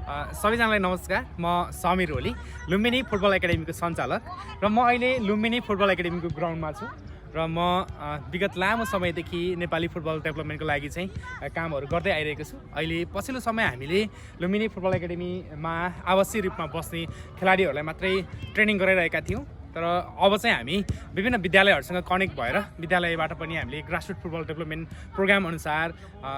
सबैजनालाई नमस्कार। म समीर ओली, लुम्बिनी फुटबल एकाडेमीको सञ्चालक र म अहिले लुम्बिनी फुटबल एकाडेमीको ग्राउन्डमा छु र म विगत लामो समयदेखि नेपाली फुटबल डेभलपमेन्टको लागि चाहिँ कामहरू गर्दै आइरहेको छु। अहिले पछिल्लो समय हामीले लुम्बिनी फुटबल एकाडेमीमा आवासीय रूपमा बस्ने खेलाडीहरूलाई मात्रै ट्रेनिङ गराइरहेका थियौँ, तर अब चाहिँ हामी विभिन्न विद्यालयहरूसँग कनेक्ट भएर विद्यालयबाट पनि हामीले ग्रासरुट फुटबल डेभलपमेन्ट प्रोग्राम अनुसार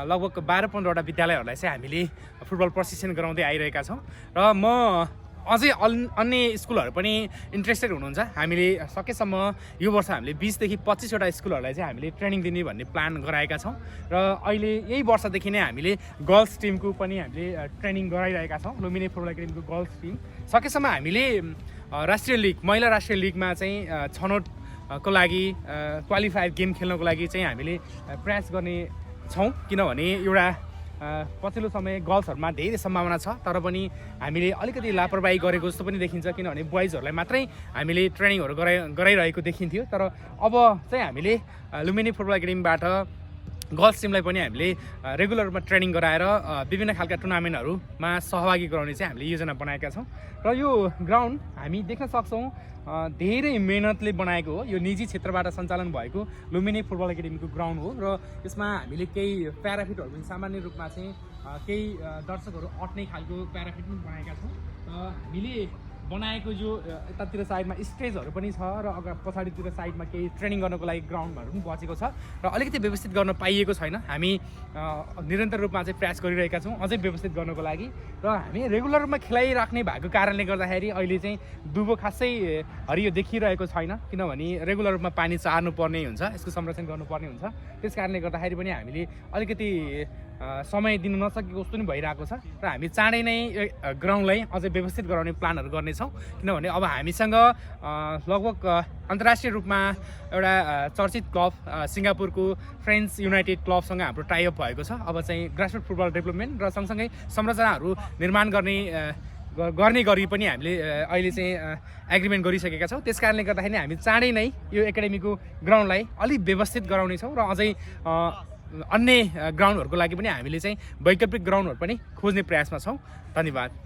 लगभग 12-15वटा विद्यालयहरूलाई चाहिँ हामीले फुटबल प्रशिक्षण गराउँदै आइरहेका छौँ र म अझै अन्य स्कुलहरू पनि इन्ट्रेस्टेड हुनुहुन्छ। हामीले सकेसम्म यो वर्ष हामीले 20देखि 25वटा स्कुलहरूलाई चाहिँ हामीले ट्रेनिङ दिने भन्ने प्लान गराएका छौँ र अहिले यही वर्षदेखि नै हामीले गर्ल्स टिमको पनि हामीले ट्रेनिङ गराइरहेका छौँ। लुम्बिनी फुटबल एकाडेमीको गर्ल्स टिम सकेसम्म हामीले राष्ट्रिय लिग, महिला राष्ट्रिय लिगमा चाहिँ छनौटको लागि क्वालिफायर गेम खेल्नको लागि चाहिँ हामीले प्रयास गर्ने छौँ, किनभने एउटा पछिल्लो समय गर्ल्सहरूमा धेरै सम्भावना छ, तर पनि हामीले अलिकति लापरवाही गरेको जस्तो पनि देखिन्छ, किनभने बोइजहरूलाई मात्रै हामीले ट्रेनिङहरू गराइरहेको देखिन्थ्यो। तर अब चाहिँ हामीले लुम्बिनी फुटबल एकाडेमीबाट गर्ल्स टिमलाई पनि हामीले रेगुलरमा ट्रेनिङ गराएर विभिन्न खालका टुर्नामेन्टहरूमा सहभागी गराउने चाहिँ हामीले योजना बनाएका छौँ। र यो ग्राउन्ड हामी देख्न सक्छौँ धेरै मेहनतले बनाएको हो। यो निजी क्षेत्रबाट सञ्चालन भएको लुम्बिनी फुटबल एकाडेमीको ग्राउन्ड हो र यसमा हामीले केही प्याराफिटहरू पनि सामान्य रूपमा चाहिँ केही दर्शकहरू अट्ने खालको प्याराफिट पनि बनाएका छौँ र हामीले बनाएको जो यतातिर साइडमा स्टेजहरू पनि छ र पछाडितिर साइडमा केही ट्रेनिङ गर्नको लागि ग्राउन्डहरू पनि बचेको छ र अलिकति व्यवस्थित गर्न पाइएको छैन। हामी निरन्तर रूपमा चाहिँ प्रयास गरिरहेका छौँ अझै व्यवस्थित गर्नको लागि र हामी रेगुलर रूपमा खेलाइराख्ने भएको कारणले गर्दाखेरि अहिले चाहिँ दुबो खासै हरियो देखिरहेको छैन, किनभने रेगुलर रूपमा पानी चार्नु पर्ने हुन्छ, यसको संरक्षण गर्नुपर्ने हुन्छ। त्यस कारणले गर्दाखेरि पनि हामीले अलिकति समय दिन नसकेको जस्तो पनि भइरहेको छ र हामी चाँडै नै ग्राउन्डलाई अझै व्यवस्थित गराउने प्लानहरू गर्नेछौँ, किनभने अब हामीसँग लगभग अन्तर्राष्ट्रिय रूपमा एउटा चर्चित क्लब सिङ्गापुरको फ्रेन्च युनाइटेड क्लबसँग हाम्रो टाइअप भएको छ। अब चाहिँ ग्रासरुट फुटबल डेभलपमेन्ट र सँगसँगै संरचनाहरू निर्माण गर्ने गरी पनि हामीले अहिले चाहिँ एग्रिमेन्ट गरिसकेका छौँ। त्यस कारणले गर्दाखेरि हामी चाँडै नै यो एकाडेमीको ग्राउन्डलाई अलिक व्यवस्थित गराउनेछौँ र अझै अन्य ग्राउन्डहरूको लागि पनि हामीले चाहिँ वैकल्पिक ग्राउन्डहरू पनि खोज्ने प्रयासमा छौँ। धन्यवाद।